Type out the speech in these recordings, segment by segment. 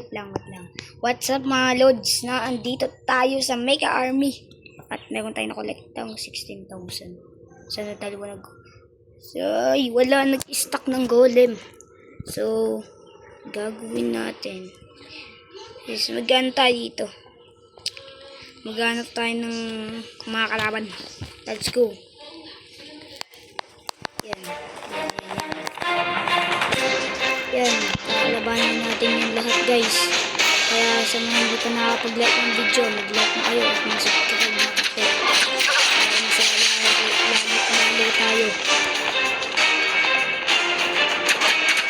wait lang. What's up mga lods? Na andito tayo sa Mecha Army. At meron tayong nakolektang 16,000. Sana dalawa So, wala nag-stack ng golem. So, gagawin natin is maghanap tayo dito. Maghanap tayo ng mga kalaban. Let's go. Yan, kakalabanin natin yung lahat guys. Kaya sa mga hindi pa nakapag-like ng video, mag-like na kayo at mag-subscribe na kayo. Para lalo tayo.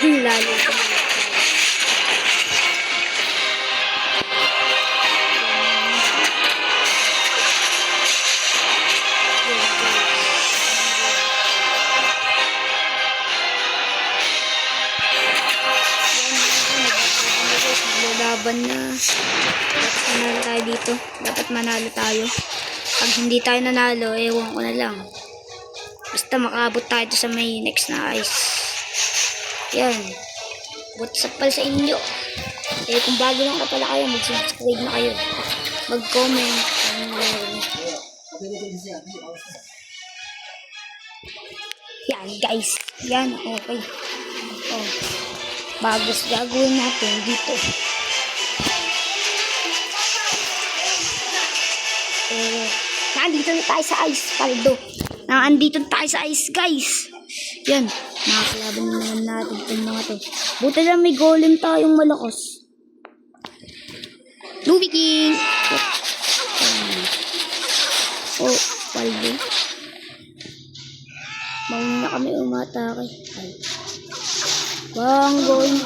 Lalo tayo. Laban na. Dapat manalo tayo dito. Dapat manalo tayo. Pag hindi tayo nanalo, ewan ko na lang. Basta makaabot tayo sa may next na ice. Yan. What's up pala sa inyo? Kung bago lang ka pala kayo, mag-subscribe na kayo. Mag-comment. Yan guys. Yan. Okay. Oh. Bagos gagawin natin dito. Nandito na tayo sa ice, paldo. Nandito na tayo sa ice, guys. Yan. Nakakalaban na naman natin itong mga to. Buti lang may golem tayong malakas. Ruby King. Oh, paldo. Mauna na kami umatake. Ay. Bang, going.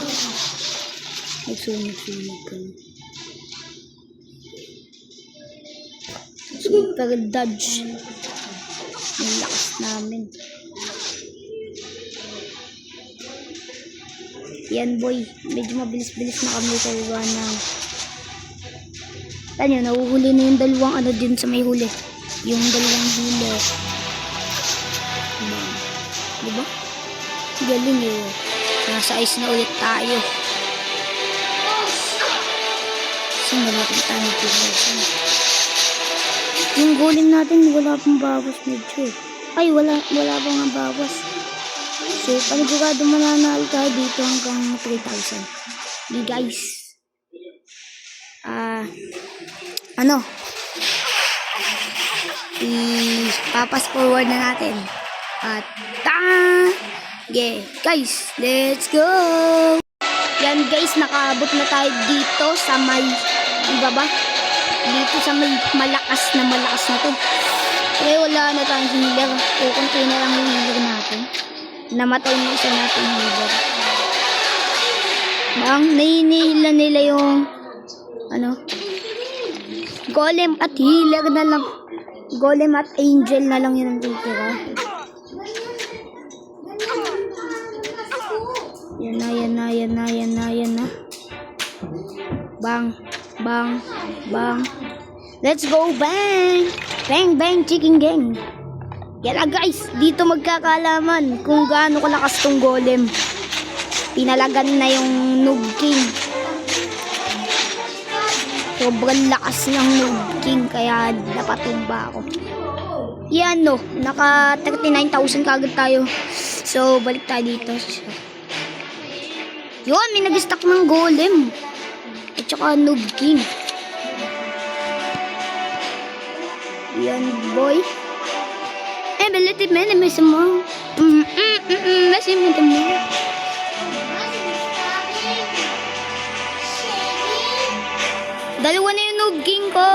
Nagsunog kami. Super dodge. Ang lakas namin. Yan boy. Medyo mabilis-bilis na kami sa iwa ng... Tanyo, nahuhuli na yung dalawang ano din sa may huli. Yung dalawang huli. Diba? Galing eh. Nasa ice na ulit tayo. Saan na natin tayo nagpipilisan? Yung golem natin, wala pang bawas medyo. Ay, wala pang nga bawas. So, panigurado mananalo tayo dito hanggang 3,000. Hey guys. Papas forward na natin. At, yeah, guys, let's go! Yan guys, nakaabot na tayo dito sa may, ibaba? Dito sa may malakas na to. Kaya wala na tayong healer. Kukunti na lang yung healer natin. Namatay na isa natin healer. Nahinihila nila yung, golem at healer na lang. Golem at angel na lang yun ang titira. Yan na. Bang. Let's go, bang! Bang, chicken gang. Yan na guys, dito magkakalaman kung gaano kalakas tong golem. Pinalagan na yung Noob King. Sobrang lakas ng Noob King, kaya napatumba ako. Yan no, naka 39,000 kagad tayo. So, balik tayo dito. Yun, may nag-stack ng golem. At saka Noob King. Yan, boy. Believe me, may mo. Kasi mo mo. Dalawa na yung Noob King ko.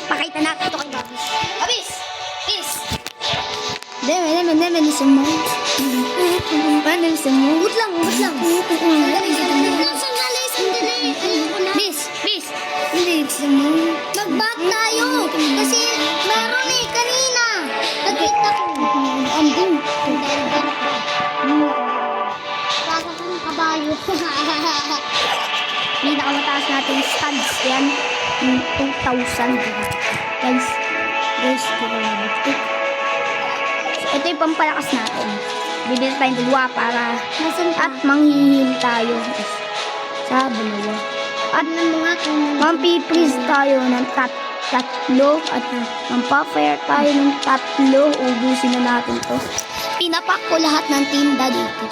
Pakita natin ito kay Babis. Babis! Peace! Deme, isa mo. Paano isa mo? Wait lang. Sandali. Bis. Hindi, isa mo. Mag-back tayo. Kasi meron kanina. Nagkita ko. Andun. Baka ko ng kabayo. Pinakamataas natin studs. Yan. 2,000. Guys. Ito yung pampalakas natin. Bibili tayong dalawa para at manghihil tayo. sa dalawa. At mampi-freeze tayo ng tatlo at mampa-fire tayo ng tatlo. Ubusin na natin to. Pinapak ko lahat ng tinda dito.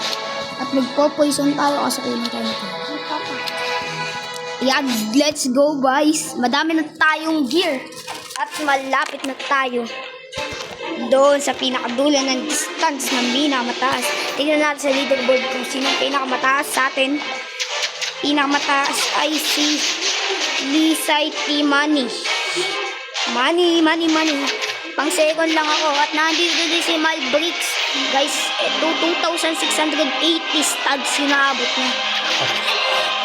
At magpo-poison tayo kasi kunin tayo nito. Yan, let's go guys. Madami na tayong gear. At malapit na tayo doon sa pinakadulo ng distance ng pinakamataas. Tingnan natin sa leaderboard kung sino ang pinakamataas sa atin. Pinakamataas ay si Lisay T. Money. Money. Pang second lang ako. At nandito din si Malbricks. Guys, 2,680 studs yung naabot niya.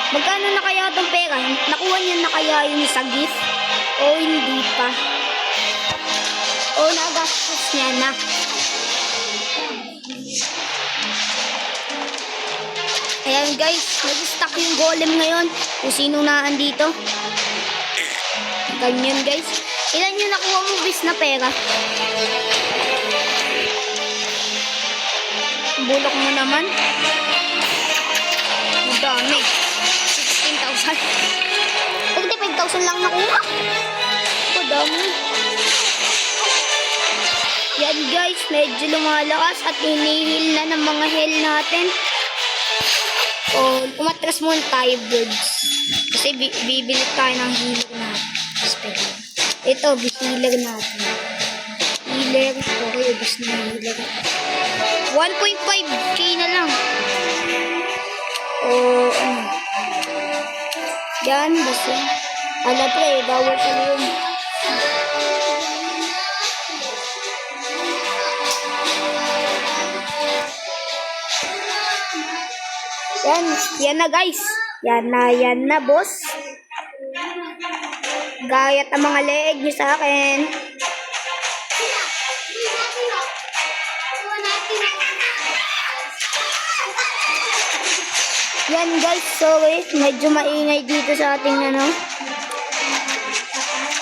Magkano na kaya itong pera? Nakuha niya na kaya yun sa gift? O hindi pa? O nagastos niya na? Ayan guys, nag-stack yung golem ngayon. Kung sino na andito. Ganyan guys. Ilan yung nakuha mo bis na pera? Bulok mo naman. Ang dami. 16,000. 45,000 lang nakuha. Ang dami. Yan guys, medyo lumalakas at hinihil na ng mga heal natin. O, umatras muna tayo, birds. Kasi bibili tayo ng healer natin. Ito, healer natin. Healer. Okay, ubos na healer. 1.5k na lang. O, ano. Yan, basta. Ala pre, bawal pala yun. Yan na guys. Yan na boss. Gayat ang mga leeg nyo sa akin. Yan guys, sorry. Medyo maingay dito sa ating ano.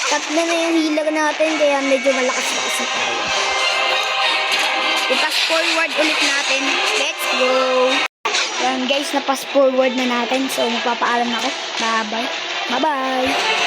Tatlo na yung healer natin, kaya medyo malakas-lakas na tayo. I-pass forward ulit natin. Let's go! Yan guys, na-pass forward na natin. So, magpapaalam na ako. Bye-bye. Bye-bye!